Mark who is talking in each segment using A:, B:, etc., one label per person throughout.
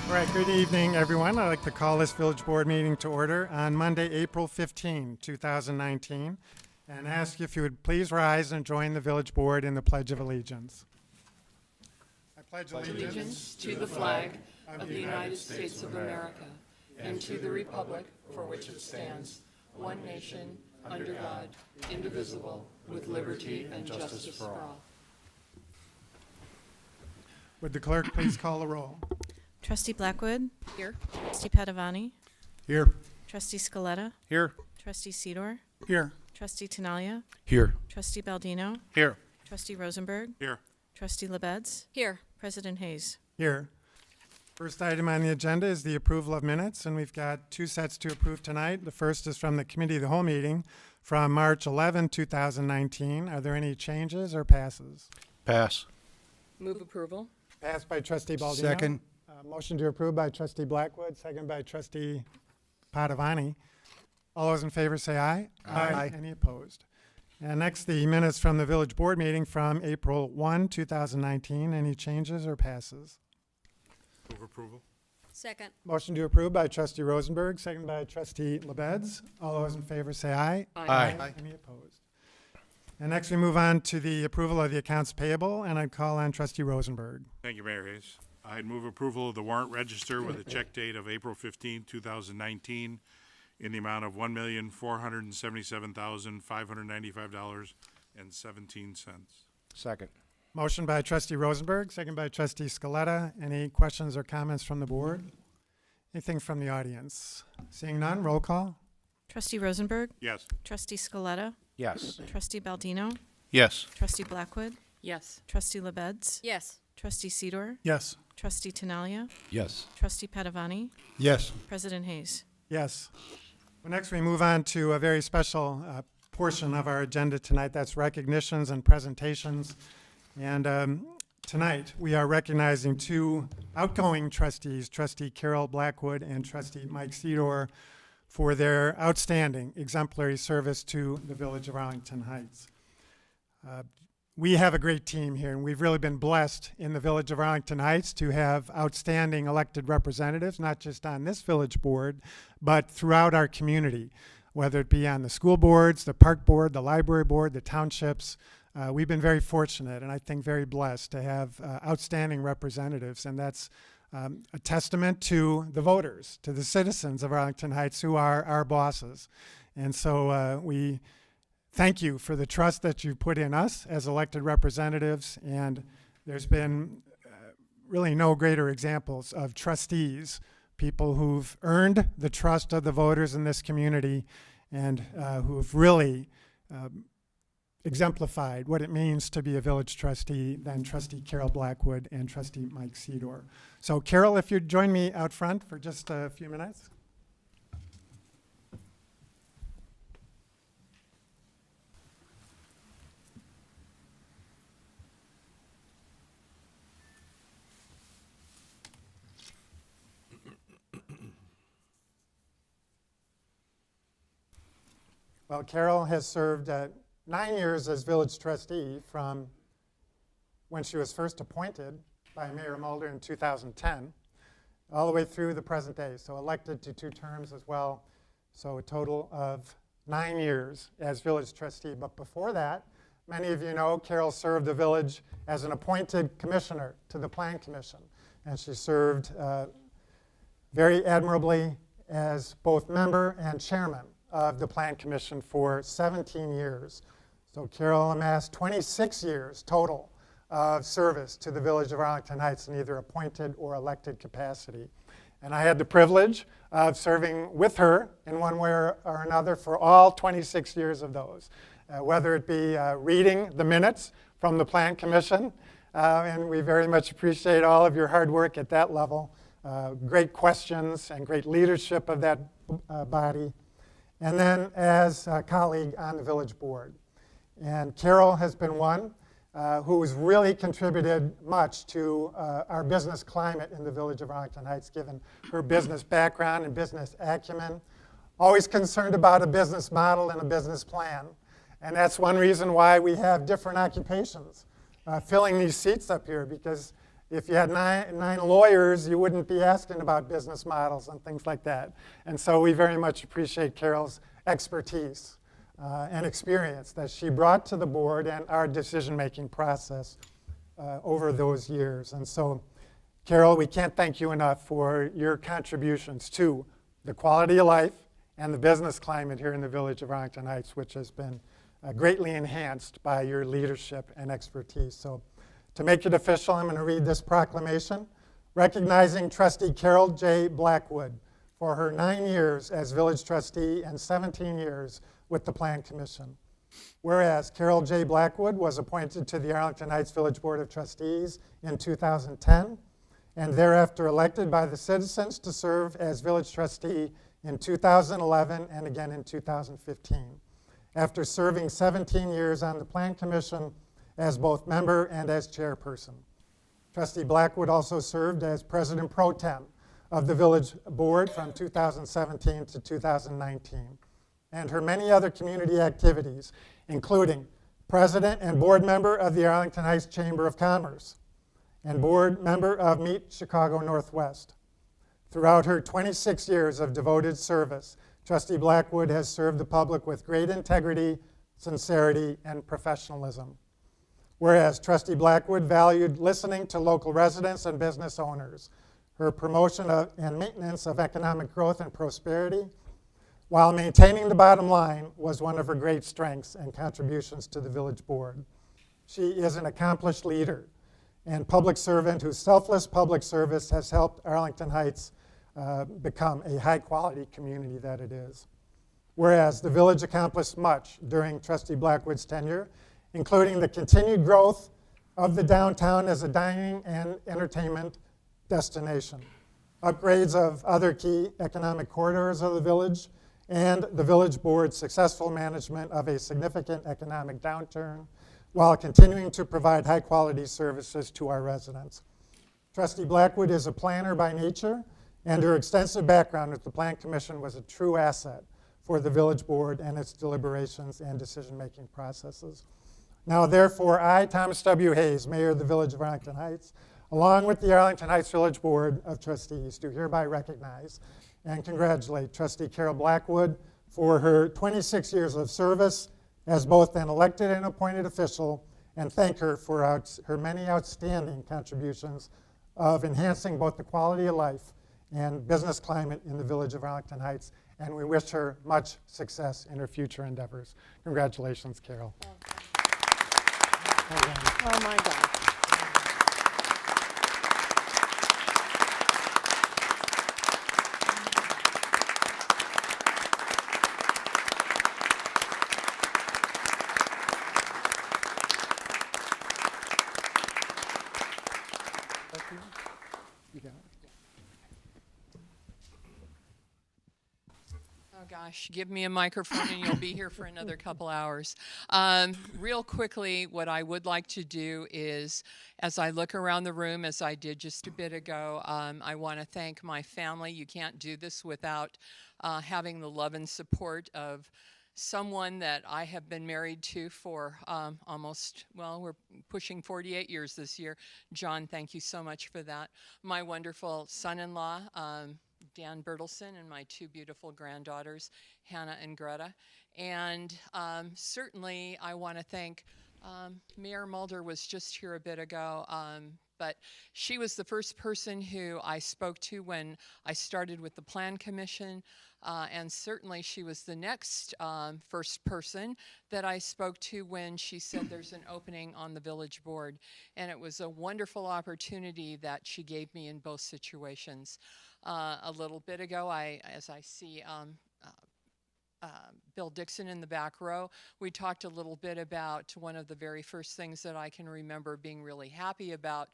A: All right, good evening, everyone. I'd like to call this village board meeting to order on Monday, April 15, 2019, and ask if you would please rise and join the village board in the Pledge of Allegiance. I pledge
B: allegiance to the flag of the United States of America and to the republic for which it stands, one nation, under God, indivisible, with liberty and justice for all.
A: Would the clerk please call the roll?
C: Trustee Blackwood.
B: Here.
C: Trustee Padovani.
A: Here.
C: Trustee Scaletta.
D: Here.
C: Trustee Cedor.
A: Here.
C: Trustee Tinaglia.
D: Here.
C: Trustee Baldino.
D: Here.
C: Trustee Rosenberg.
D: Here.
C: Trustee LaBedz.
B: Here.
C: President Hayes.
A: Here. First item on the agenda is the approval of minutes, and we've got two sets to approve tonight. The first is from the Committee of the Whole meeting from March 11, 2019. Are there any changes or passes?
D: Pass.
B: Move approval.
A: Passed by Trustee Baldino.
D: Second.
A: Motion to approve by Trustee Blackwood, second by Trustee Padovani. All those in favor say aye.
D: Aye.
A: Any opposed? And next, the minutes from the village board meeting from April 1, 2019. Any changes or passes?
D: Move approval.
B: Second.
A: Motion to approve by Trustee Rosenberg, second by Trustee LaBedz. All those in favor say aye.
D: Aye.
A: Any opposed? And next, we move on to the approval of the accounts payable, and I'd call on Trustee Rosenberg.
E: Thank you, Mayor Hayes. I'd move approval of the warrant register with a check date of April 15, 2019 in the amount of $1,477,595.17.
D: Second.
A: Motion by Trustee Rosenberg, second by Trustee Scaletta. Any questions or comments from the board? Anything from the audience? Seeing none, roll call.
C: Trustee Rosenberg.
E: Yes.
C: Trustee Scaletta.
D: Yes.
C: Trustee Baldino.
D: Yes.
C: Trustee Blackwood.
B: Yes.
C: Trustee LaBedz.
B: Yes.
C: Trustee Cedor.
A: Yes.
C: Trustee Tinaglia.
D: Yes.
C: Trustee Padovani.
D: Yes.
C: President Hayes.
A: Yes. Well, next, we move on to a very special portion of our agenda tonight. That's recognitions and presentations. And tonight, we are recognizing two outgoing trustees, Trustee Carol Blackwood and Trustee Mike Cedor, for their outstanding exemplary service to the village of Arlington Heights. We have a great team here, and we've really been blessed in the village of Arlington Heights to have outstanding elected representatives, not just on this village board, but throughout our community, whether it be on the school boards, the park board, the library board, the townships. We've been very fortunate, and I think very blessed to have outstanding representatives, and that's a testament to the voters, to the citizens of Arlington Heights, who are our bosses. And so we thank you for the trust that you've put in us as elected representatives, and there's been really no greater examples of trustees, people who've earned the trust of the voters in this community and who've really exemplified what it means to be a village trustee than Trustee Carol Blackwood and Trustee Mike Cedor. So Carol, if you'd join me out front for just a few minutes. Well, Carol has served 9 years as village trustee from when she was first appointed by Mayor Mulder in 2010, all the way through the present day. So elected to 2 terms as well. So a total of 9 years as village trustee. But before that, many of you know Carol served the village as an appointed commissioner to the Plan Commission. And she served very admirably as both member and chairman of the Plan Commission for 17 years. So Carol amassed 26 years total of service to the village of Arlington Heights in either appointed or elected capacity. And I had the privilege of serving with her in one way or another for all 26 years of those, whether it be reading the minutes from the Plan Commission, and we very much appreciate all of your hard work at that level, great questions and great leadership of that body, and then as a colleague on the village board. And Carol has been one who has really contributed much to our business climate in the village of Arlington Heights, given her business background and business acumen, always concerned about a business model and a business plan. And that's one reason why we have different occupations filling these seats up here, because If you had nine lawyers, you wouldn't be asking about business models and things like that. And so we very much appreciate Carol's expertise and experience that she brought to the board and our decision-making process over those years. And so, Carol, we can't thank you enough for your contributions to the quality of life and the business climate here in the village of Arlington Heights, which has been greatly enhanced by your leadership and expertise. So to make it official, I'm going to read this proclamation recognizing Trustee Carol J. Blackwood for her 9 years as village trustee and 17 years with the Plan Commission. Whereas Carol J. Blackwood was appointed to the Arlington Heights Village Board of Trustees in 2010 and thereafter elected by the citizens to serve as village trustee in 2011 and again in 2015, after serving 17 years on the Plan Commission as both member and as chairperson. Trustee Blackwood also served as president pro tem of the village board from 2017 to 2019, and her many other community activities, including president and board member of the Arlington Heights Chamber of Commerce and board member of Meet Chicago Northwest. Throughout her 26 years of devoted service, Trustee Blackwood has served the public with great integrity, sincerity, and professionalism. Whereas Trustee Blackwood valued listening to local residents and business owners, her promotion and maintenance of economic growth and prosperity, while maintaining the bottom line, was one of her great strengths and contributions to the village board. She is an accomplished leader and public servant whose selfless public service has helped Arlington Heights become a high-quality community that it is. Whereas the village accomplished much during Trustee Blackwood's tenure, including the continued growth of the downtown as a dining and entertainment destination, upgrades of other key economic corridors of the village, and the village board's successful management of a significant economic downturn, while continuing to provide high-quality services to our residents. Trustee Blackwood is a planner by nature, and her extensive background with the Plan Commission was a true asset for the village board and its deliberations and decision-making processes. Now, therefore, I, Thomas W. Hayes, Mayor of the Village of Arlington Heights, along with the Arlington Heights Village Board of Trustees, do hereby recognize and congratulate Trustee Carol Blackwood for her 26 years of service as both an elected and appointed official, and thank her for her many outstanding contributions of enhancing both the quality of life and business climate in the village of Arlington Heights, and we wish her much success in her future endeavors. Congratulations, Carol.
B: Oh my God.
A: You got it.
B: Oh gosh, give me a microphone and you'll be here for another couple hours. Real quickly, what I would like to do is, as I look around the room, as I did just a bit ago, I want to thank my family. You can't do this without having the love and support of someone that I have been married to for we're pushing 48 years this year. John, thank you so much for that. My wonderful son-in-law, Dan Bertelson, and my two beautiful granddaughters, Hannah and Greta. And certainly I want to thank Mayor Mulder was just here a bit ago, but she was the first person who I spoke to when I started with the Plan Commission, and certainly she was the next first person that I spoke to when she said there's an opening on the village board, and it was a wonderful opportunity that she gave me in both situations. A little bit ago, as I see Bill Dixon in the back row, we talked a little bit about one of the very first things that I can remember being really happy about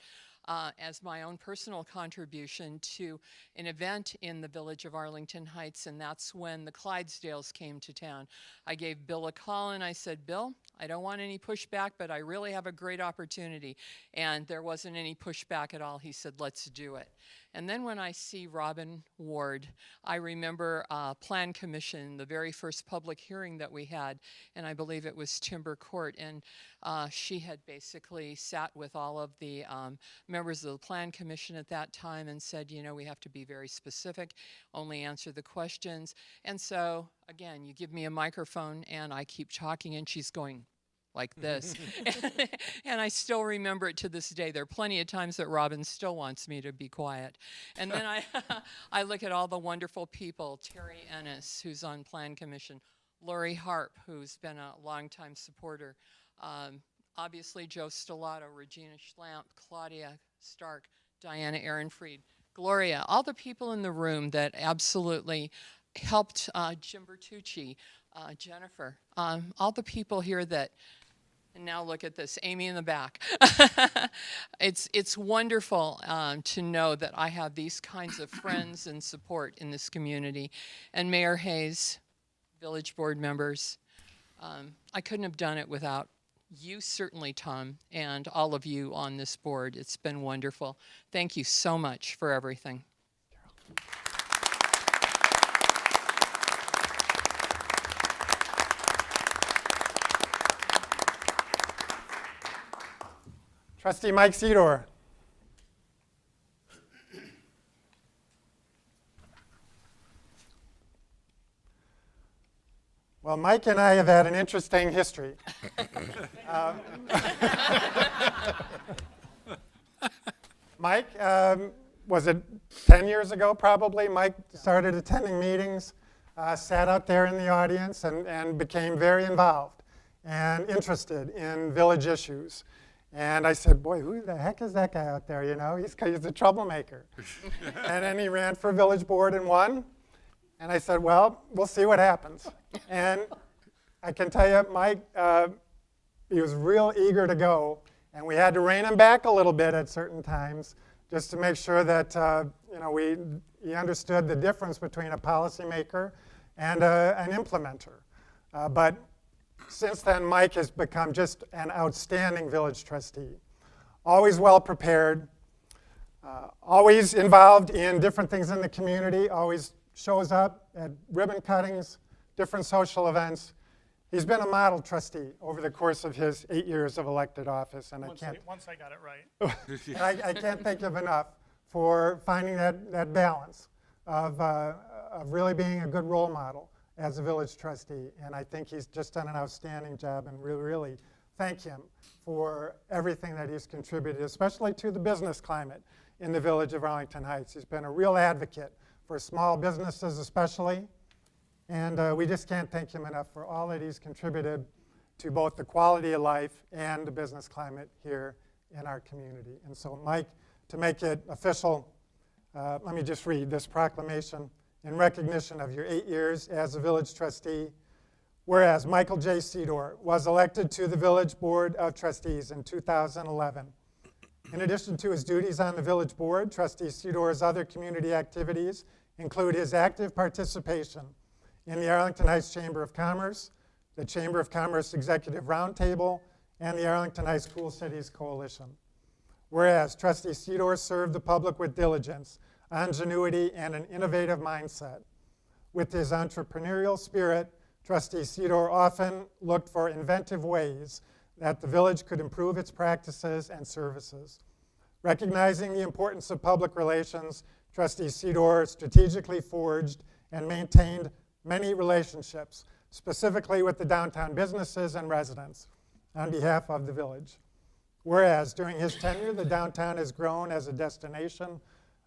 B: as my own personal contribution to an event in the village of Arlington Heights, and that's when the Clydesdales came to town. I gave Bill a call and I said, Bill, I don't want any pushback, but I really have a great opportunity. And there wasn't any pushback at all. He said, let's do it. And then when I see Robin Ward, I remember Plan Commission, the very first public hearing that we had, and I believe it was Timber Court, and she had basically sat with all of the members of the Plan Commission at that time and said, you know, we have to be very specific, only answer the questions. And so, again, you give me a microphone and I keep talking and she's going like this. And I still remember it to this day. There are plenty of times that Robin still wants me to be quiet. And then I look at all the wonderful people, Terry Ennis, who's on Plan Commission, Lori Harp, who's been a longtime supporter, obviously Joe Stellato, Regina Schlamp, Claudia Stark, Diana Ehrenfried, Gloria, all the people in the room that absolutely helped, Jim Bertucci, Jennifer, all the people here that, and now look at this, Amy in the back. It's wonderful to know that I have these kinds of friends and support in this community. And Mayor Hayes, Village Board members, I couldn't have done it without you, certainly, Tom, and all of you on this board. It's been wonderful. Thank you so much for everything.
A: Trustee Mike Sedor. Well, Mike and I have had an interesting history. Mike, was it 10 years ago probably? Mike started attending meetings, sat out there in the audience, and became very involved and interested in village issues. And I said, boy, who the heck is that guy out there? You know, he's a troublemaker. And then he ran for village board and won. And I said, well, we'll see what happens. And I can tell you, Mike, he was real eager to go. And we had to rein him back a little bit at certain times just to make sure that you know, he understood the difference between a policymaker and an implementer. But since then, Mike has become just an outstanding village trustee. Always well prepared, always involved in different things in the community, always shows up at ribbon cuttings, different social events. He's been a model trustee over the course of his 8 years of elected office, and
F: Once I got it right.
A: and I can't thank him enough for finding that balance of really being a good role model as a village trustee. And I think he's just done an outstanding job, and really thank him for everything that he's contributed, especially to the business climate in the village of Arlington Heights. He's been a real advocate for small businesses especially, and we just can't thank him enough for all that he's contributed to both the quality of life and the business climate here in our community. And so, Mike, to make it official, let me just read this proclamation in recognition of your 8 years as a village trustee. Whereas Michael J. Sedor was elected to the Village Board of Trustees in 2011. In addition to his duties on the Village Board, Trustee Sedor's other community activities include his active participation in the Arlington Heights Chamber of Commerce, the Chamber of Commerce Executive Roundtable, and the Arlington Heights Cool Cities Coalition. Whereas Trustee Sedor served the public with diligence, ingenuity, and an innovative mindset. With his entrepreneurial spirit, Trustee Sedor often looked for inventive ways that the village could improve its practices and services. Recognizing the importance of public relations, Trustee Sedor strategically forged and maintained many relationships, specifically with the downtown businesses and residents, on behalf of the village. Whereas during his tenure, the downtown has grown as a destination,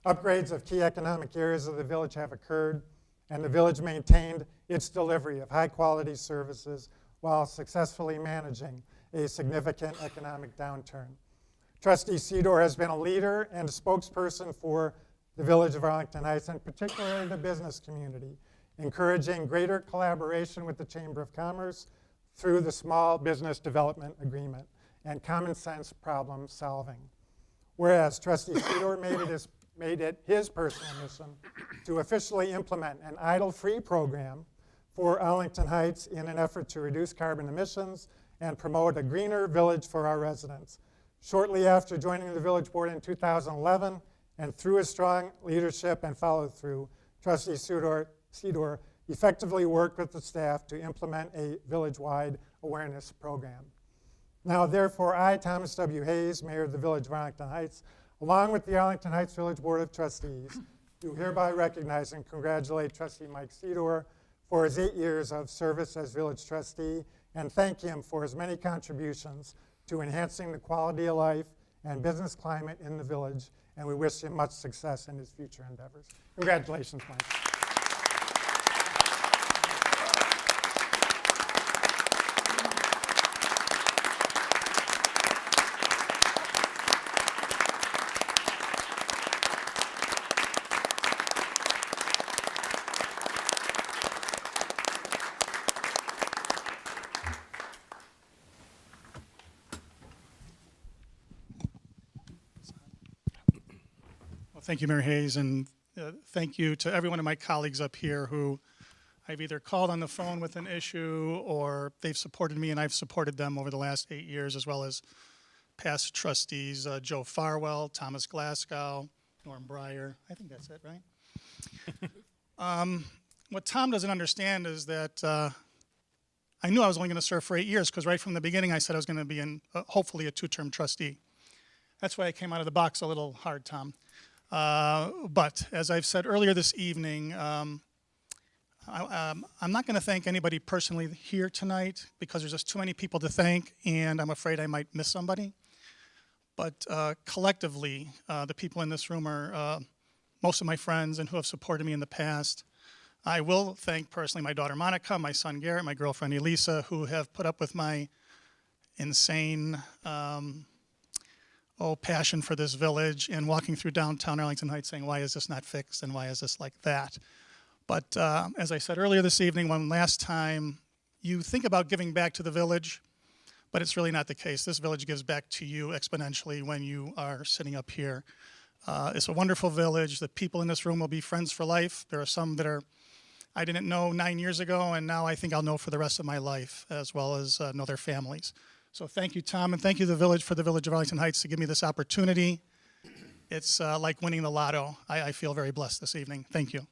A: upgrades of key economic areas of the village have occurred, and the village maintained its delivery of high-quality services while successfully managing a significant economic downturn. Trustee Sedor has been a leader and a spokesperson for the village of Arlington Heights, and particularly the business community, encouraging greater collaboration with the Chamber of Commerce through the Small Business Development Agreement and common sense problem solving. Whereas Trustee Sedor made it his personal mission to officially implement an idle-free program for Arlington Heights in an effort to reduce carbon emissions and promote a greener village for our residents. Shortly after joining the village board in 2011, And through his strong leadership and follow-through, Trustee Sedor effectively worked with the staff to implement a village-wide awareness program. Now, therefore, I, Thomas W. Hayes, Mayor of the Village of Arlington Heights, along with the Arlington Heights Village Board of Trustees, do hereby recognize and congratulate Trustee Mike Sedor for his 8 years of service as village trustee and thank him for his many contributions to enhancing the quality of life and business climate in the village, and we wish him much success in his future endeavors. Congratulations, Mike.
F: Thank you, Mayor Hayes, and thank you to every one of my colleagues up here who I've either called on the phone with an issue or they've supported me and I've supported them over the last 8 years, as well as past trustees, Joe Farwell, Thomas Glasgow, Norm Breyer. I think that's it, right? What Tom doesn't understand is that I knew I was only going to serve for 8 years because right from the beginning I said I was going to be hopefully a two-term trustee. That's why I came out of the box a little hard, Tom. But as I've said earlier this evening, I'm not going to thank anybody personally here tonight because there's just too many people to thank, and I'm afraid I might miss somebody. But collectively, the people in this room are most of my friends and who have supported me in the past. I will thank personally my daughter Monica, my son Garrett, my girlfriend Elisa, who have put up with my insane passion for this village and walking through downtown Arlington Heights saying, why is this not fixed and why is this like that? But as I said earlier this evening, one last time, you think about giving back to the village, but it's really not the case. This village gives back to you exponentially when you are sitting up here. It's a wonderful village. The people in this room will be friends for life. There are some that I didn't know 9 years ago, and now I think I'll know for the rest of my life, as well as know their families. So thank you, Tom, and thank you the village for the Village of Arlington Heights to give me this opportunity. It's like winning the lotto. I feel very blessed this evening. Thank you.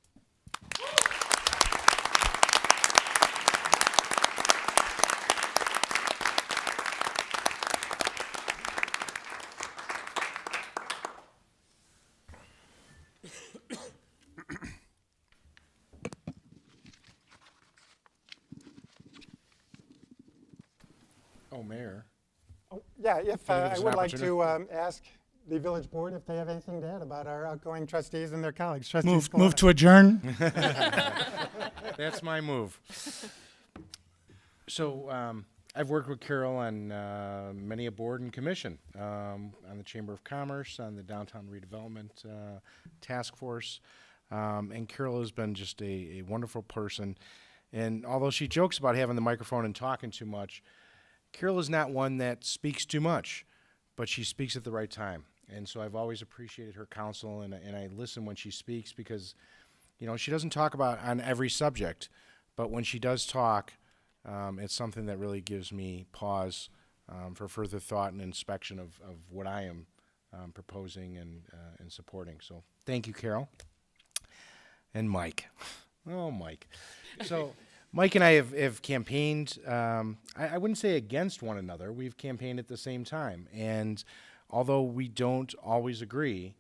D: Oh, Mayor.
A: Oh, yeah, if
D: Can I give
A: I
D: us an
A: would like
D: opportunity?
A: to ask the village board if they have anything to add about our outgoing trustees and their colleagues. Trustee
F: Move
A: Scaletta.
F: to adjourn.
D: That's my move. So I've worked with Carol on many a board and commission, on the Chamber of Commerce, on the Downtown Redevelopment Task Force, and Carol has been just a wonderful person. And although she jokes about having the microphone and talking too much, Carol is not one that speaks too much, but she speaks at the right time. And so I've always appreciated her counsel, and I listen when she speaks because, you know, she doesn't talk about on every subject, but when she does talk, it's something that really gives me pause for further thought and inspection of what I am proposing and supporting. So thank you, Carol. And Mike. Oh, Mike. So Mike and I have campaigned, I wouldn't say against one another. We've campaigned at the same time. And although we don't always agree,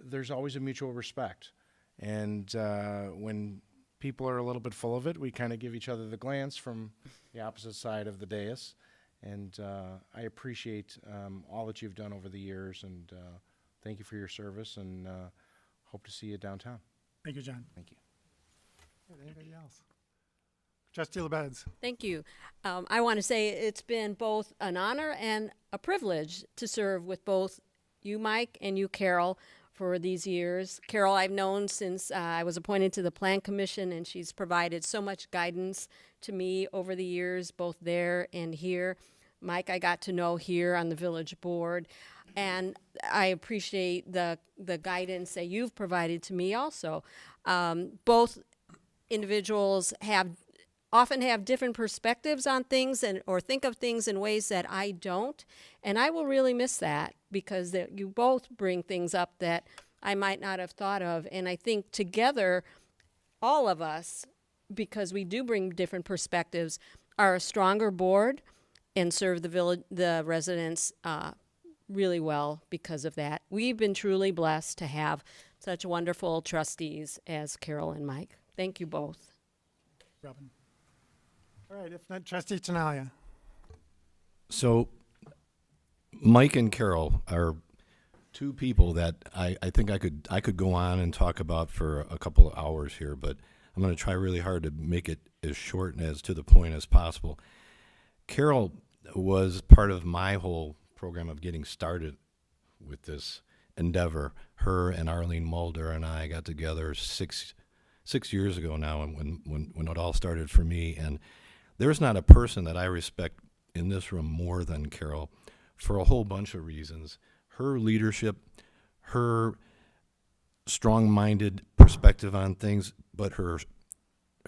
D: there's always a mutual respect. And when people are a little bit full of it, we kind of give each other the glance from the opposite side of the dais. And I appreciate all that you've done over the years, and thank you for your service, and hope to see you downtown.
F: Thank you, John.
D: Thank you.
A: Anybody else? Trustee LaBedz.
G: Thank you. I want to say it's been both an honor and a privilege to serve with both you, Mike, and you, Carol, for these years. Carol, I've known since I was appointed to the Plan Commission, and she's provided so much guidance to me over the years, both there and here. Mike, I got to know here on the village board, and I appreciate the guidance that you've provided to me also. Both individuals often have different perspectives on things or think of things in ways that I don't, and I will really miss that because you both bring things up that I might not have thought of. And I think together, all of us, because we do bring different perspectives, are a stronger board and serve the village, the residents really well because of that. We've been truly blessed to have such wonderful trustees as Carol and Mike. Thank you both.
F: Robin.
A: All right, if not, Trustee Tinaglia.
H: So, Mike and Carol are two people that I think I could go on and talk about for a couple of hours here, but I'm going to try really hard to make it as short and as to the point as possible. Carol was part of my whole program of getting started with this endeavor. Her and Arlene Mulder and I got together six years ago now, and when it all started for me. And there's not a person that I respect in this room more than Carol for a whole bunch of reasons. Her leadership, her strong-minded perspective on things, but her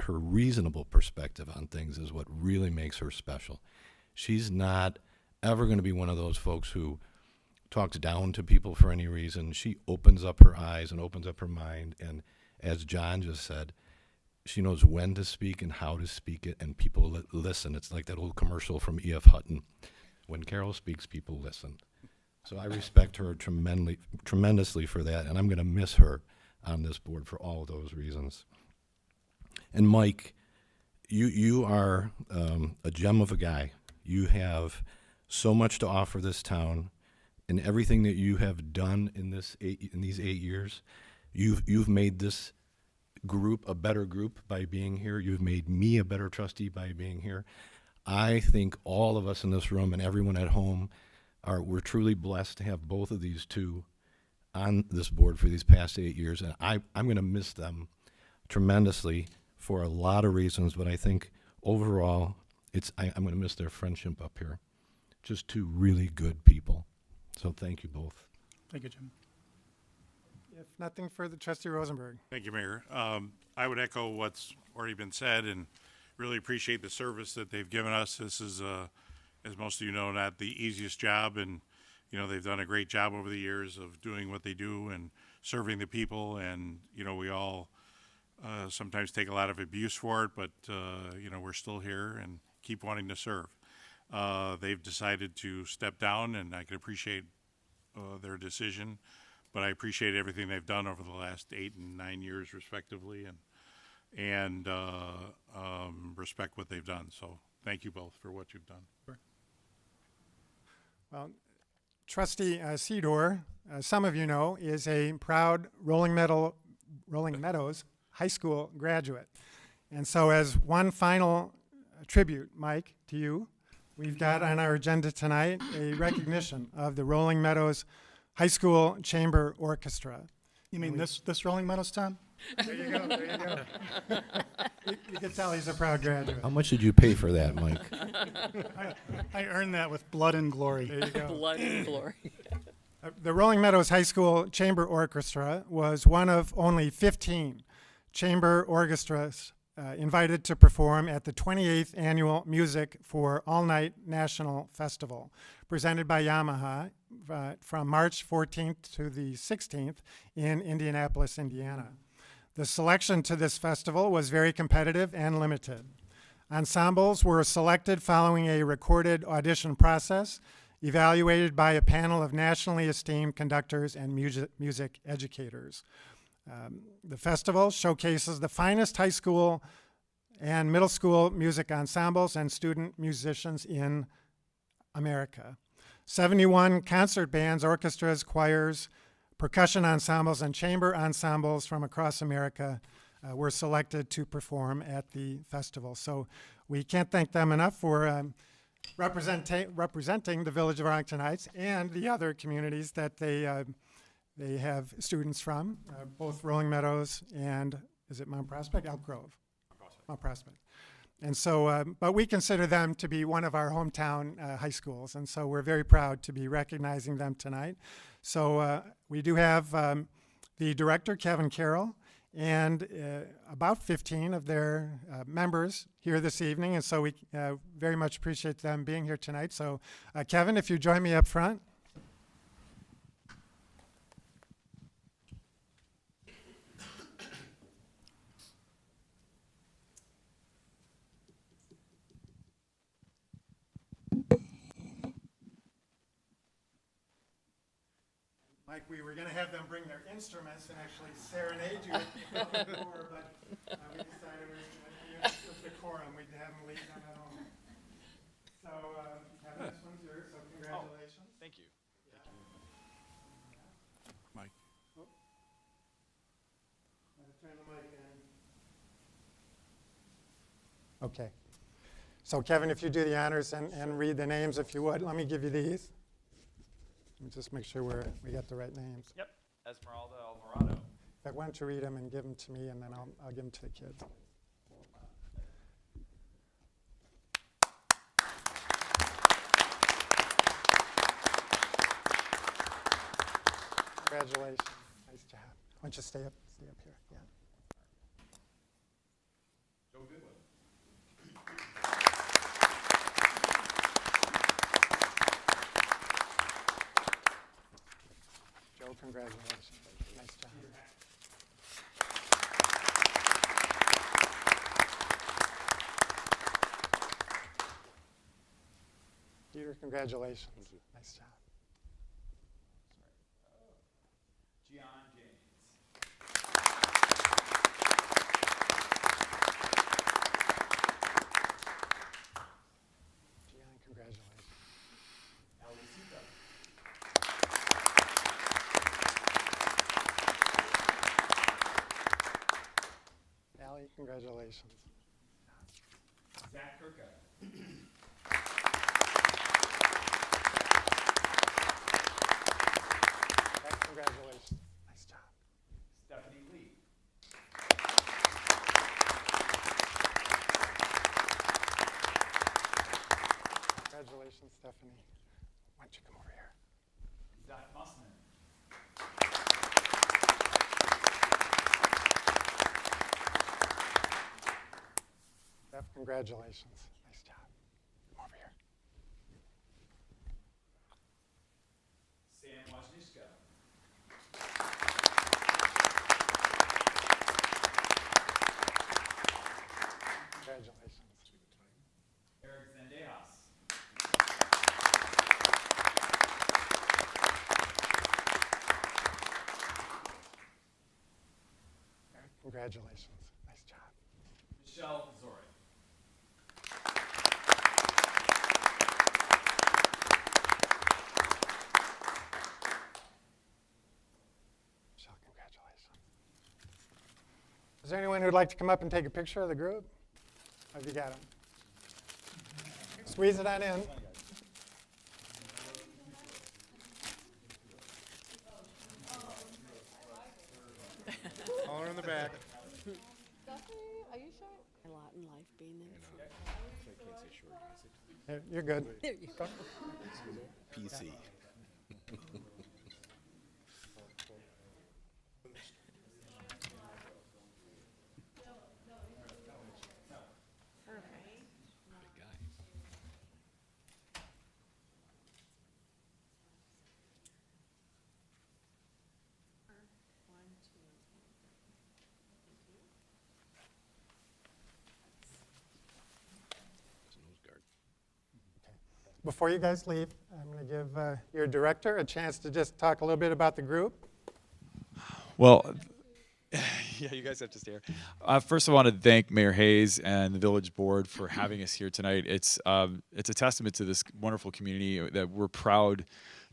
H: reasonable perspective on things is what really makes her special. She's not ever going to be one of those folks who talks down to people for any reason. She opens up her eyes and opens up her mind, and as John just said, she knows when to speak and how to speak it, and people listen. It's like that old commercial from E.F. Hutton. When Carol speaks, people listen. So I respect her tremendously for that, and I'm going to miss her on this board for all of those reasons. And Mike, you are a gem of a guy. You have so much to offer this town, and everything that you have done in these 8 years, you've made this group a better group by being here. You've made me a better trustee by being here. I think all of us in this room and everyone at home we're truly blessed to have both of these two on this board for these past 8 years, and I'm going to miss them tremendously for a lot of reasons, but I think overall I'm going to miss their friendship up here. Just two really good people. So thank you both.
F: Thank you, Jim.
A: If nothing further, Trustee Rosenberg.
E: Thank you, Mayor. I would echo what's already been said and really appreciate the service that they've given us. This is, as most of you know, not the easiest job, and they've done a great job over the years of doing what they do and serving the people. And we all sometimes take a lot of abuse for it, but we're still here and keep wanting to serve. They've decided to step down, and I can appreciate their decision, but I appreciate everything they've done over the last 8 and 9 years, respectively, and respect what they've done. So thank you both for what you've done.
F: Sure.
A: Well, Trustee Sidor, some of you know, is a proud Rolling Meadows High School graduate. And so as one final tribute, Mike, to you, we've got on our agenda tonight a recognition of the Rolling Meadows High School Chamber Orchestra.
F: You mean this Rolling Meadows, Tom?
A: There you go, there you go. You can tell he's a proud graduate.
H: How much did you pay for that, Mike?
F: I earned that with blood and glory.
A: There you go.
B: Blood and glory.
A: The Rolling Meadows High School Chamber Orchestra was one of only 15 chamber orchestras invited to perform at the 28th Annual Music for All Night National Festival, presented by Yamaha from March 14th to the 16th in Indianapolis, Indiana. The selection to this festival was very competitive and limited. Ensembles were selected following a recorded audition process, evaluated by a panel of nationally esteemed conductors and music educators. The festival showcases the finest high school and middle school music ensembles and student musicians in America. 71 concert bands, orchestras, choirs, percussion ensembles, and chamber ensembles from across America were selected to perform at the festival. So we can't thank them enough for representing the village of Arlington Heights and the other communities that they have students from, both Rolling Meadows and, is it Mount Prospect? Elk Grove. Mount Prospect. And so, but we consider them to be one of our hometown high schools, and so we're very proud to be recognizing them tonight. So we do have the director, Kevin Carroll, and about 15 of their members here this evening, and so we very much appreciate them being here tonight. So Kevin, if you join me up front. Mike, we were going to have them bring their instruments and actually serenade you at the door, but we decided in the interest of decorum, we'd have them lead them at home. So, Kevin, this one's yours, so congratulations.
I: Thank you.
E: Mike.
A: Turn the mic in. Okay. So Kevin, if you do the honors and read the names, if you would, let me give you these. Let me just make sure we got the right names.
I: Yep. Esmeralda Alvarado.
A: In fact, why don't you read them and give them to me, and then I'll give them to the kids. Congratulations. Nice job. Why don't you stay up here? Yeah.
I: Joe Goodwin.
A: Joe, congratulations. Nice job. Peter, congratulations. Nice job.
I: Gian James.
A: Gian, congratulations.
I: Elisita.
A: Allie, congratulations.
I: Zach Kirka.
A: Zach, congratulations. Nice job.
I: Stephanie Lee.
A: Congratulations, Stephanie. Why don't you come over here?
I: Zach Mussman.
A: Beth, congratulations. Nice job. Come over here.
I: Sam Wojniczka.
A: Congratulations.
I: Eric Zendejas.
A: Eric, congratulations. Nice job.
I: Michelle Zori.
A: Michelle, congratulations. Is there anyone who'd like to come up and take a picture of the group? Have you got them? Squeeze it on in.
D: All in the back.
G: A lot in life being in.
A: You're good.
G: There you go.
H: PC. Big guy. There's a nose guard.
A: Before you guys leave, I'm going to give your director a chance to just talk a little bit about the group.
J: Well, yeah, you guys have to stay here. First, I want to thank Mayor Hayes and the Village Board for having us here tonight. It's a testament to this wonderful community that we're proud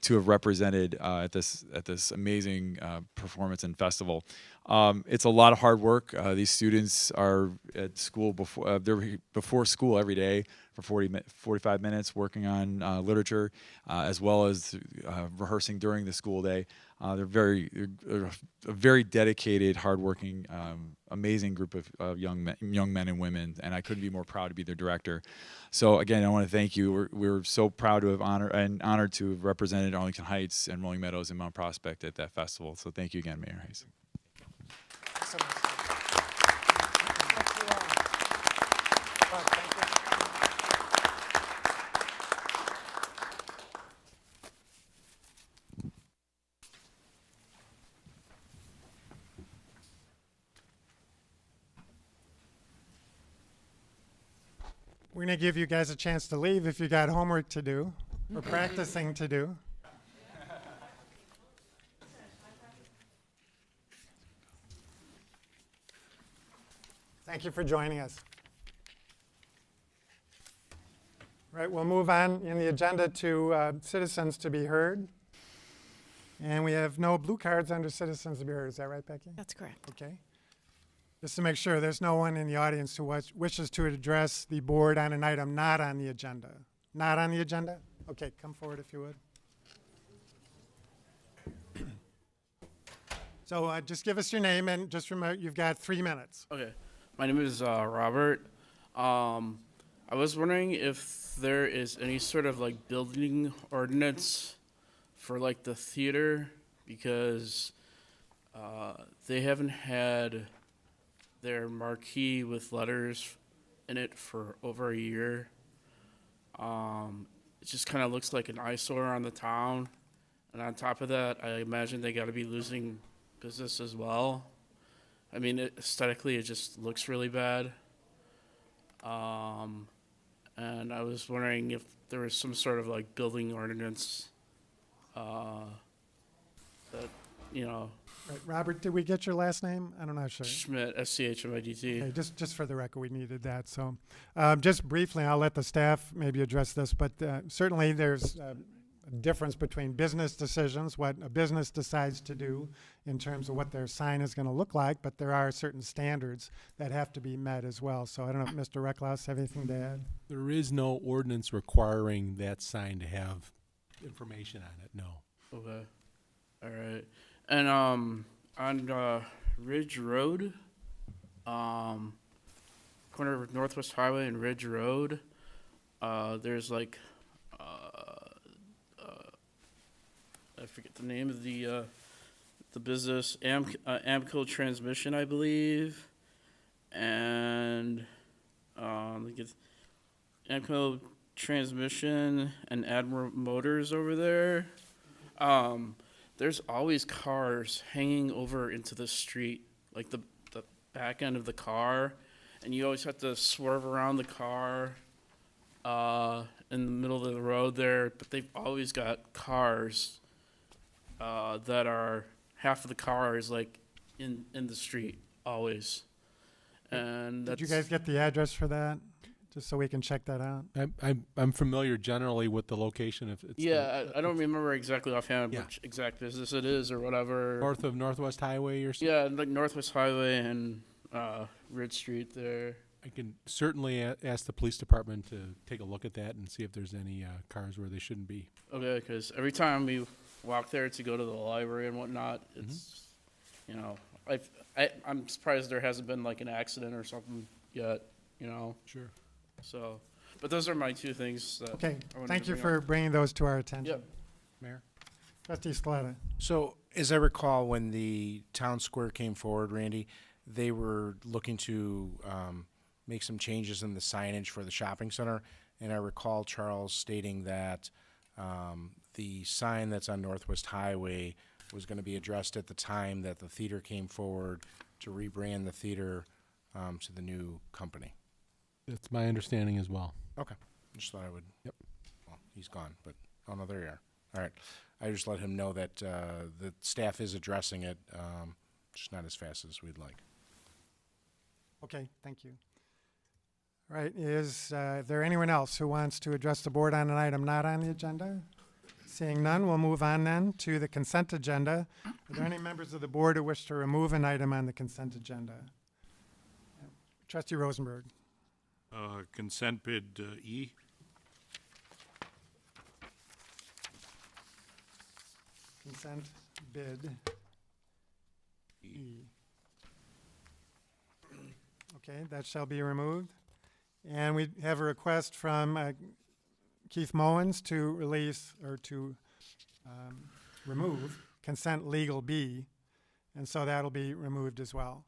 J: to have represented at this amazing performance and festival. It's a lot of hard work. These students are at school before school every day for 45 minutes working on literature, as well as rehearsing during the school day. They're a very dedicated, hardworking, amazing group of young men and women, and I couldn't be more proud to be their director. So again, I want to thank you. We're so proud to have honored to have represented Arlington Heights and Rolling Meadows and Mount Prospect at that festival. So thank you again, Mayor Hayes.
A: We're going to give you guys a chance to leave if you got homework to do or practicing to do. Thank you for joining us. Right, we'll move on in the agenda to citizens to be heard. And we have no blue cards under citizens to be heard. Is that right, Becky?
C: That's correct.
A: Okay. Just to make sure, there's no one in the audience who wishes to address the board on an item not on the agenda. Not on the agenda? Okay, come forward if you would. So just give us your name and just remember you've got 3 minutes.
K: Okay, my name is Robert. I was wondering if there is any sort of like building ordinance for like the theater, because they haven't had their marquee with letters in it for over a year. It just kind of looks like an eyesore on the town, and on top of that, I imagine they got to be losing business as well. I mean, aesthetically, it just looks really bad. And I was wondering if there was some sort of like building ordinance that, you know,
A: Right, Robert, did we get your last name? I'm not sure.
K: Schmidt, SCHMIDT.
A: Okay, just for the record, we needed that. So just briefly, I'll let the staff maybe address this, but certainly there's a difference between business decisions, what a business decides to do in terms of what their sign is going to look like, but there are certain standards that have to be met as well. So I don't know if Mr. Recklaus have anything to add.
L: There is no ordinance requiring that sign to have information on it, no.
K: Okay. All right. And on Ridge Road, corner of Northwest Highway and Ridge Road, there's like I forget the name of the business, Amco Transmission, I believe, and Amco Transmission and Admiral Motors over there. There's always cars hanging over into the street, like the back end of the car, and you always have to swerve around the car in the middle of the road there. But they've always got cars that are half of the car is like in the street always. And
A: Did you guys get the address for that? Just so we can check that out.
L: I'm familiar generally with the location. If it's
K: I don't remember exactly offhand which exact business it is or whatever.
L: north of Northwest Highway or something.
K: Yeah, like Northwest Highway and Ridge Street there.
L: I can certainly ask the police department to take a look at that and see if there's any cars where they shouldn't be.
K: Okay, because every time we walk there to go to the library and whatnot, it's, you know, I'm surprised there hasn't been like an accident or something yet, you know.
L: Sure.
K: So, but those are my two things. That
A: Okay,
K: I wanted
A: thank
K: to
A: you
K: bring
A: for
K: up.
A: bringing those to our attention.
K: Yep.
D: Mayor?
A: Trustee Scaletta.
D: So, as I recall, when the town square came forward, Randy, they were looking to make some changes in the signage for the shopping center. And I recall Charles stating that the sign that's on Northwest Highway was going to be addressed at the time that the theater came forward to rebrand the theater to the new company.
L: That's my understanding as well.
D: Okay. Just thought I would.
L: Yep.
D: Well, he's gone, but oh no, there you are. All right. I just let him know that the staff is addressing it, just not as fast as we'd like.
A: Okay, thank you. All right, is there anyone else who wants to address the board on an item not on the agenda? Seeing none, we'll move on then to the consent agenda. Are there any members of the board who wish to remove an item on the consent agenda? Trustee Rosenberg.
E: Consent bid E.
A: Consent bid E. Okay, that shall be removed. And we have a request from Keith Mowens to release or to remove consent legal B, and so that'll be removed as well.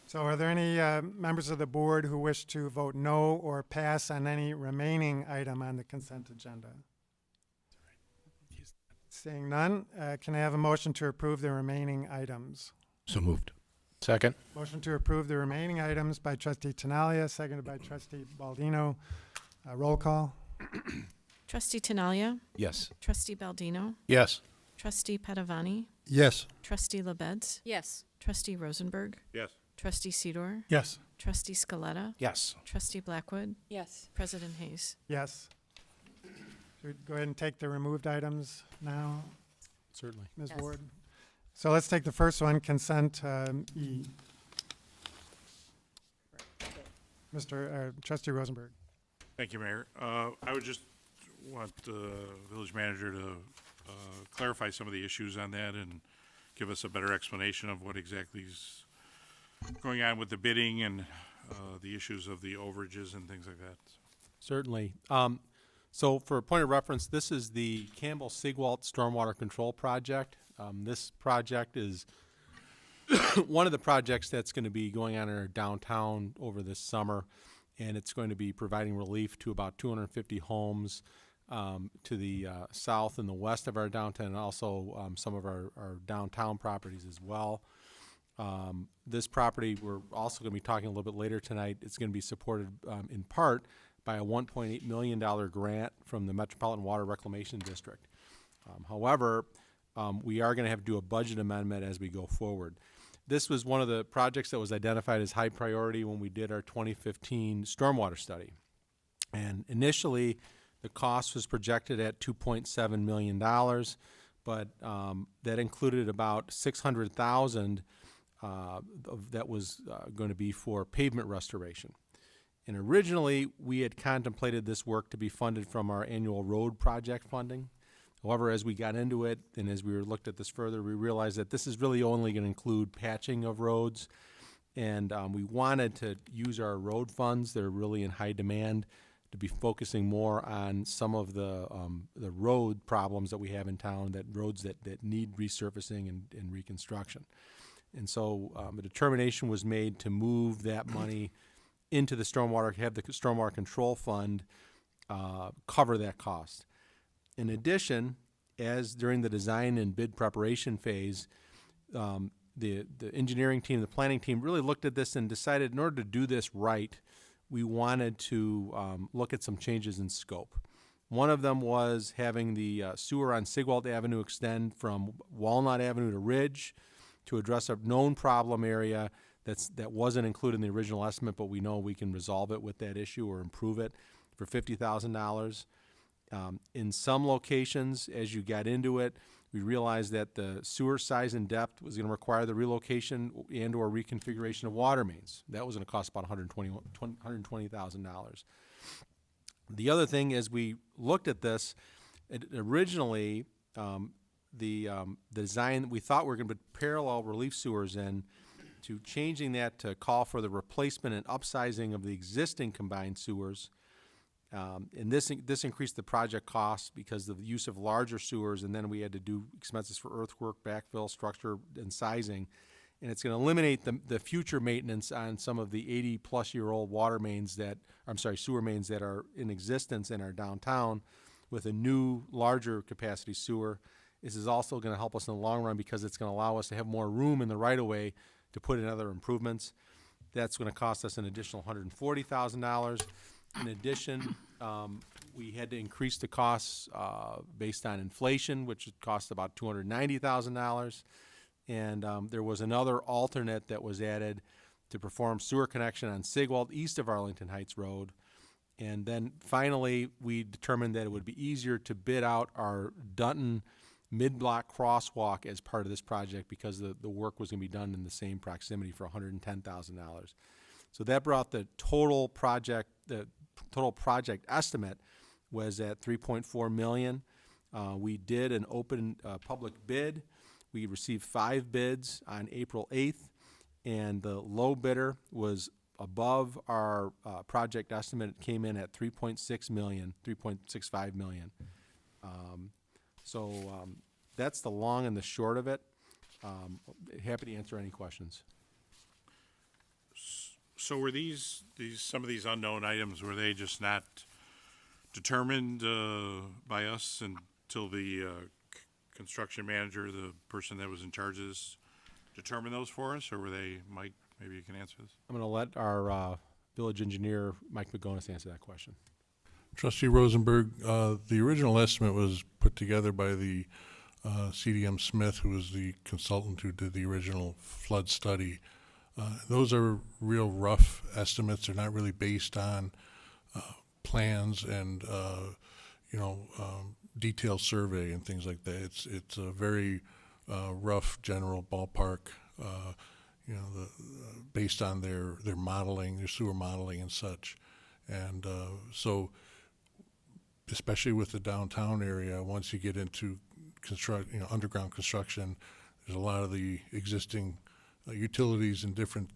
A: So are there any members of the board who wish to vote no or pass on any remaining item on the consent agenda? Seeing none, can I have a motion to approve the remaining items?
H: So moved.
D: Second.
A: Motion to approve the remaining items by Trustee Tinaglia, seconded by Trustee Baldino. Roll call.
C: Trustee Tinaglia.
H: Yes.
C: Trustee Baldino.
H: Yes.
C: Trustee Padovani.
H: Yes.
C: Trustee LaBedz.
G: Yes.
C: Trustee Rosenberg.
E: Yes.
C: Trustee Sidor.
L: Yes.
C: Trustee Scaletta,
D: Yes.
C: Trustee Blackwood,
B: Yes.
C: President Hayes.
A: Yes. Should we go ahead and take the removed items now,
L: Certainly.
A: Ms.
G: Yes.
A: Ward? So let's take the first one, consent E. Trustee Rosenberg.
E: Thank you, Mayor. I would just want the village manager to clarify some of the issues on that and give us a better explanation of what exactly is going on with the bidding and the issues of the overages and things like that.
L: Certainly. So for a point of reference, this is the Campbell-Sigwalt Stormwater Control Project. This project is one of the projects that's going to be going on in our downtown over this summer, and it's going to be providing relief to about 250 homes to the south and the west of our downtown, and also some of our downtown properties as well. This property, we're also going to be talking a little bit later tonight. It's going to be supported in part by a $1.8 million grant from the Metropolitan Water Reclamation District. However, we are going to have to do a budget amendment as we go forward. This was one of the projects that was identified as high priority when we did our 2015 stormwater study. And initially, the cost was projected at $2.7 million, but that included about $600,000 that was going to be for pavement restoration. And originally, we had contemplated this work to be funded from our annual road project funding. However, as we got into it and as we looked at this further, we realized that this is really only going to include patching of roads. And we wanted to use our road funds that are really in high demand to be focusing more on some of the road problems that we have in town, that roads that need resurfacing and reconstruction. And so a determination was made to move that money into the stormwater, have the stormwater control fund cover that cost. In addition, as during the design and bid preparation phase, the engineering team, the planning team really looked at this and decided in order to do this right, we wanted to look at some changes in scope. One of them was having the sewer on Sigwalt Avenue extend from Walnut Avenue to Ridge to address a known problem area that wasn't included in the original estimate, but we know we can resolve it with that issue or improve it for $50,000. In some locations, as you got into it, we realized that the sewer size and depth was going to require the relocation and or reconfiguration of water mains. That was going to cost about $120,000. The other thing, as we looked at this, originally the design, we thought we were going to put parallel relief sewers in, to changing that to call for the replacement and upsizing of the existing combined sewers. And this increased the project cost because of the use of larger sewers, and then we had to do expenses for earthwork, backfill, structure, and sizing. And it's going to eliminate the future maintenance on some of the 80-plus-year-old sewer mains that are in existence in our downtown with a new, larger capacity sewer. This is also going to help us in the long run because it's going to allow us to have more room in the right-of-way to put in other improvements. That's going to cost us an additional $140,000. In addition, we had to increase the costs based on inflation, which cost about $290,000. And there was another alternate that was added to perform sewer connection on Sigwalt east of Arlington Heights Road. And then finally, we determined that it would be easier to bid out our Dutton mid-block crosswalk as part of this project because the work was going to be done in the same proximity for $110,000. So that brought the total project estimate was at $3.4 million. We did an open public bid. We received 5 bids on April 8th, and the low bidder was above our project estimate. It came in at $3.65 million. So that's the long and the short of it. Happy to answer any questions.
E: So were these some of these unknown items, were they just not determined by us until the construction manager, the person that was in charge of this, determined those for us, or were they, Mike, maybe you can answer this?
L: I'm going to let our village engineer, Mike McGonis, answer that question.
M: Trustee Rosenberg, the original estimate was put together by the CDM Smith, who was the consultant who did the original flood study. Those are real rough estimates. They're not really based on plans and detailed survey and things like that. It's a very rough general ballpark. Based on their modeling, their sewer modeling and such, and so especially with the downtown area, once you get into underground construction, there's a lot of the existing utilities and different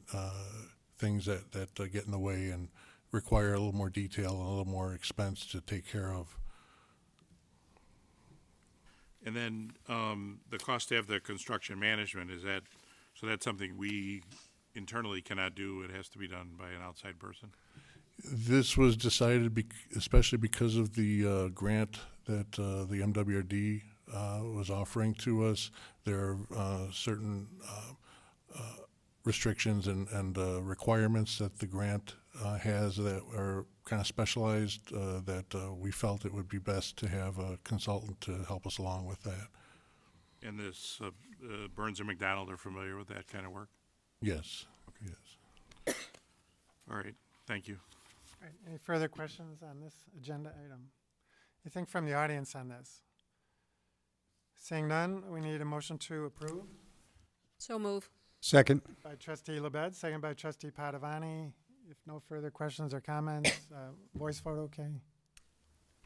M: things that get in the way and require a little more detail and a little more expense to take care of.
E: And then the cost to have the construction management, so that's something we internally cannot do, it has to be done by an outside person?
M: This was decided especially because of the grant that the MWRD was offering to us. There are certain restrictions and requirements that the grant has that are kind of specialized that we felt it would be best to have a consultant to help us along with that.
E: And this Burns and McDonald are familiar with that kind of work?
M: Yes. Okay. Yes.
E: All right. Thank you.
A: All right, any further questions on this agenda item? Anything from the audience on this? Seeing none, we need a motion to approve.
G: So move.
N: Second.
A: By Trustee LaBedz, second by Trustee Padovani. If no further questions or comments, voice vote okay?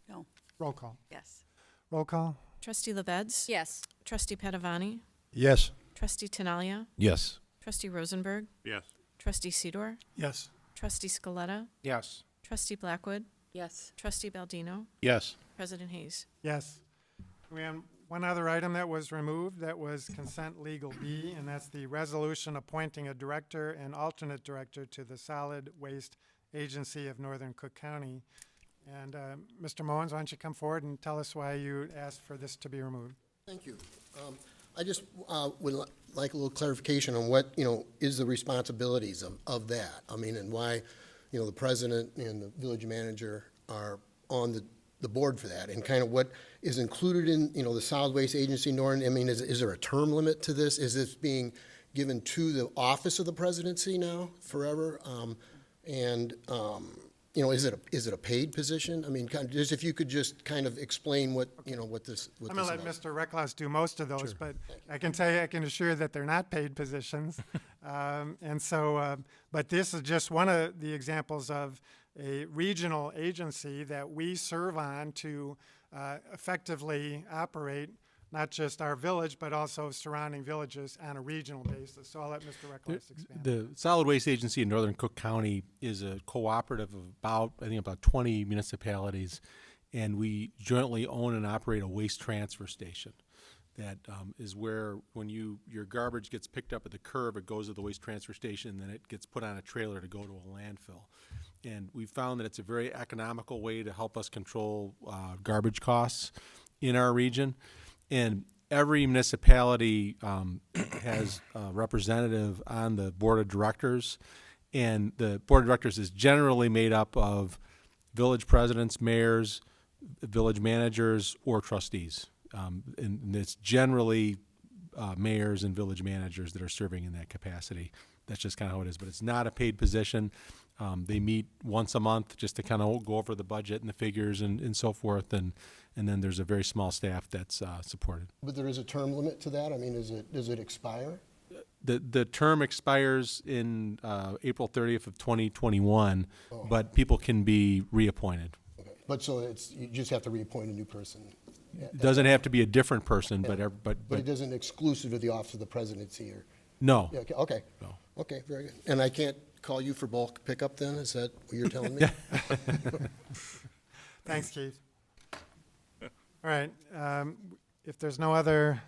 B: No.
A: Roll call.
B: Yes.
A: Roll call.
C: Trustee LaBedz?
G: Yes.
C: Trustee Padovani?
N: Yes.
C: Trustee Tinaglia?
H: Yes.
C: Trustee Rosenberg?
E: Yes.
C: Trustee Sedor?
F: Yes.
C: Trustee Scaletta?
D: Yes.
C: Trustee Blackwood?
B: Yes.
C: Trustee Baldino?
D: Yes.
C: President Hayes?
A: Yes. We have one other item that was removed, that was consent legal B, and that's the resolution appointing a director and alternate director to the Solid Waste Agency of Northern Cook County. And Mr. Mowens, why don't you come forward and tell us why you asked for this to be removed?
N: Thank you. I just would like a little clarification on what, is the responsibilities of that. I mean, and why, the president and the village manager are on the board for that, and kind of what is included in, the Solid Waste Agency, Norton. I mean, is there a term limit to this? Is this being given to the office of the presidency now forever? Is it a paid position? I mean, kind of, just if you could just kind of explain what, what this.
A: I'm going to let Mr. Reckloss do most of those, sure. But I can tell you, I can assure that they're not paid positions. But this is just one of the examples of a regional agency that we serve on to effectively operate not just our village, but also surrounding villages on a regional basis. So I'll let Mr. Reckloss expand.
L: The Solid Waste Agency in Northern Cook County is a cooperative of about 20 municipalities, and we jointly own and operate a waste transfer station. That is where, when your garbage gets picked up at the curb, it goes to the waste transfer station, and then it gets put on a trailer to go to a landfill. And we found that it's a very economical way to help us control garbage costs in our region. And every municipality has a representative on the board of directors, and the board of directors is generally made up of village presidents, mayors, village managers, or trustees. And it's generally mayors and village managers that are serving in that capacity. That's just kind of how it is, but it's not a paid position. They meet once a month just to kind of go over the budget and the figures and so forth, and then there's a very small staff that's supported.
N: But there is a term limit to that? I mean, does it expire?
L: The term expires in April 30th of 2021, but people can be reappointed.
N: Okay. But so you just have to reappoint a new person?
L: It doesn't have to be a different person,
N: Yeah.
L: but
N: it isn't exclusive to the office of the presidency? Or
L: no.
N: Yeah, okay.
L: No.
N: Okay, very good. And I can't call you for bulk pickup then? Is that what you're telling me?
A: Thanks, Keith. All right. If there's no other,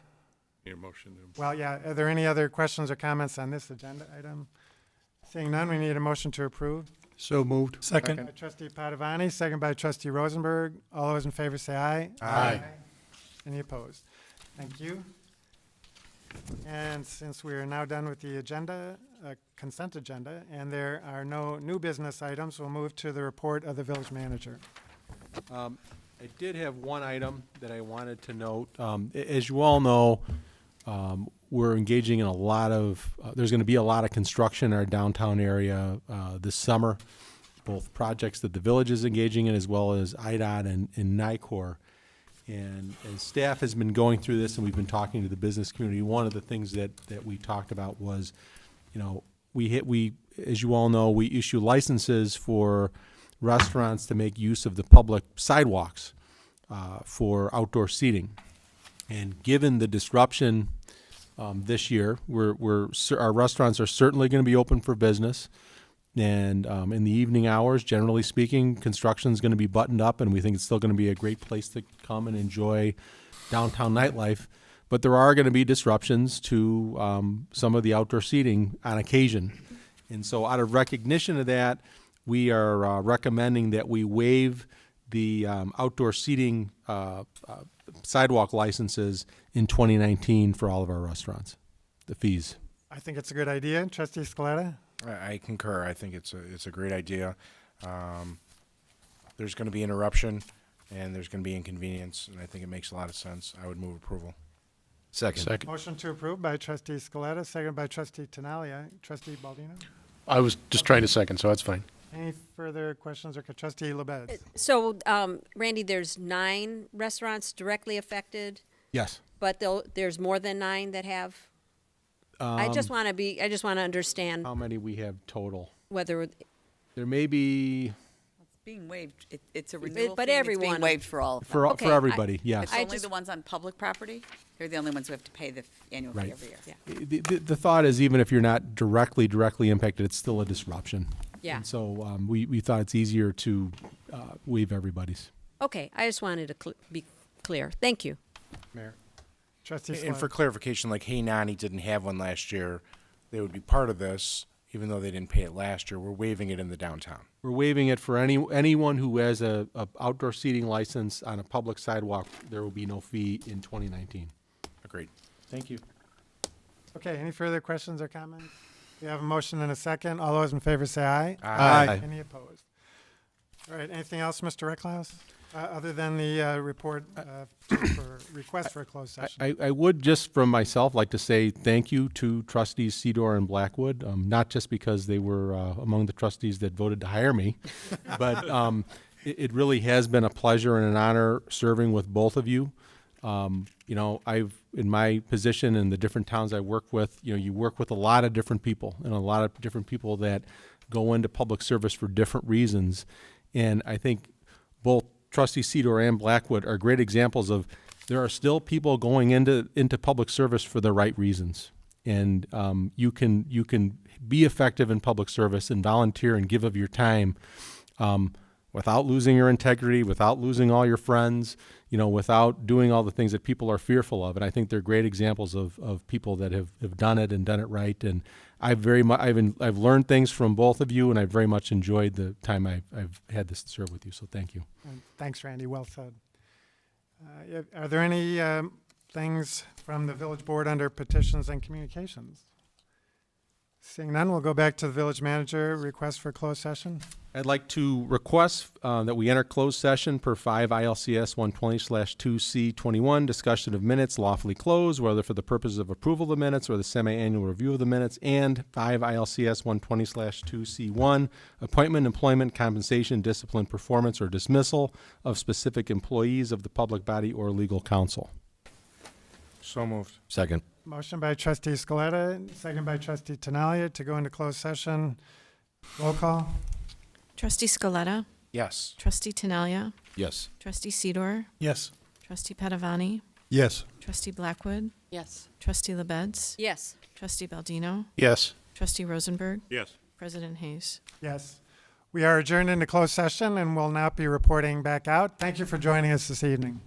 E: Your motion to.
A: well, yeah, are there any other questions or comments on this agenda item? Seeing none, we need a motion to approve.
N: So moved.
F: Second.
A: By Trustee Padovani, second by Trustee Rosenberg. All those in favor say aye.
N: Aye.
A: Any opposed? Thank you. And since we are now done with the agenda, consent agenda, and there are no new business items, we'll move to the report of the village manager.
L: I did have one item that I wanted to note. As you all know, we're engaging in a lot of, there's going to be a lot of construction in our downtown area this summer, both projects that the village is engaging in as well as IDOT and NICOR. And as staff has been going through this and we've been talking to the business community, one of the things that we talked about was, we as you all know, we issue licenses for restaurants to make use of the public sidewalks for outdoor seating. And given the disruption this year, our restaurants are certainly going to be open for business. And in the evening hours, generally speaking, construction is going to be buttoned up, and we think it's still going to be a great place to come and enjoy downtown nightlife. But there are going to be disruptions to some of the outdoor seating on occasion. And so out of recognition of that, we are recommending that we waive the outdoor seating sidewalk licenses in 2019 for all of our restaurants, the fees.
A: I think it's a good idea. Trustee Scaletta?
D: I concur. I think it's a great idea. There's going to be interruption, and there's going to be inconvenience, and I think it makes a lot of sense. I would move approval.
H: Second.
A: Motion to approve by Trustee Scaletta, second by Trustee Tinaglia. Trustee Baldino?
O: I was just trying to second, so that's fine.
A: Any further questions or Trustee LaBedz?
G: So, Randy, there's 9 restaurants directly affected,
L: Yes.
G: but there's more than 9 that have. I just want to understand
L: How many we have total?
G: whether,
L: There may be
P: It's being waived. It's a renewal
G: but
P: fee, and
G: everyone-
P: It's being waived for all of them.
L: for
G: Okay,
L: for everybody. Yes.
P: It's
G: I
P: only
G: just-
P: the ones on public property. They're the only ones who have to pay the annual fee
L: Right.
P: every year.
G: yeah.
L: The thought is, even if you're not directly impacted, it's still a disruption.
G: Yeah.
L: And so we thought it's easier to waive everybody's.
G: Okay, I just wanted to be clear. Thank you.
D: Mayor.
A: Trustee
D: And for
A: Scaletta?
D: clarification, like Hey Nani didn't have one last year, they would be part of this, even though they didn't pay it last year. We're waiving it in the downtown.
L: We're waiving it for anyone who has a outdoor seating license on a public sidewalk. There will be no fee in 2019.
D: Agreed. Thank you.
A: Okay, any further questions or comments? We have a motion and a second. All those in favor say aye.
L: Aye.
A: Any opposed? All right, anything else, Mr. Recklouse? Other than the report for request for a closed session?
L: I would just from myself like to say thank you to Trustees Cedar and Blackwood, not just because they were among the trustees that voted to hire me, but it really has been a pleasure and an honor serving with both of you. I've, in my position in the different towns I work with, you work with a lot of different people and a lot of different people that go into public service for different reasons. And I think both Trustee Cedar and Blackwood are great examples of there are still people going into public service for the right reasons. And you can be effective in public service and volunteer and give of your time without losing your integrity, without losing all your friends, without doing all the things that people are fearful of. And I think they're great examples of people that have done it and done it right. And I've learned things from both of you, and I've very much enjoyed the time I've had this to serve with you. So thank you.
A: And thanks, Randy. Well said. Are there any things from the village board under petitions and communications? Seeing none, we'll go back to the village manager. Request for closed session.
L: I'd like to request that we enter closed session per 5 ILCS 120/2C21, discussion of minutes lawfully closed, whether for the purposes of approval of the minutes or the semi-annual review of the minutes, and 5 ILCS 120/2C1, appointment, employment, compensation, discipline, performance, or dismissal of specific employees of the public body or legal counsel.
D: So moved.
H: Second.
A: Motion by Trustee Scaletta, second by Trustee Tinaglia to go into closed session. Roll call.
C: Trustee Scaletta,
D: Yes.
C: Trustee Tinaglia,
H: Yes.
C: Trustee Cedar,
O: Yes.
C: Trustee Padovani,
O: Yes.
C: Trustee Blackwood,
B: Yes.
C: Trustee LaBedz,
G: Yes.
C: Trustee Baldino,
O: Yes.
C: Trustee Rosenberg,
E: Yes.
C: President Hayes.
A: Yes. We are adjourned into closed session and will now be reporting back out. Thank you for joining us this evening.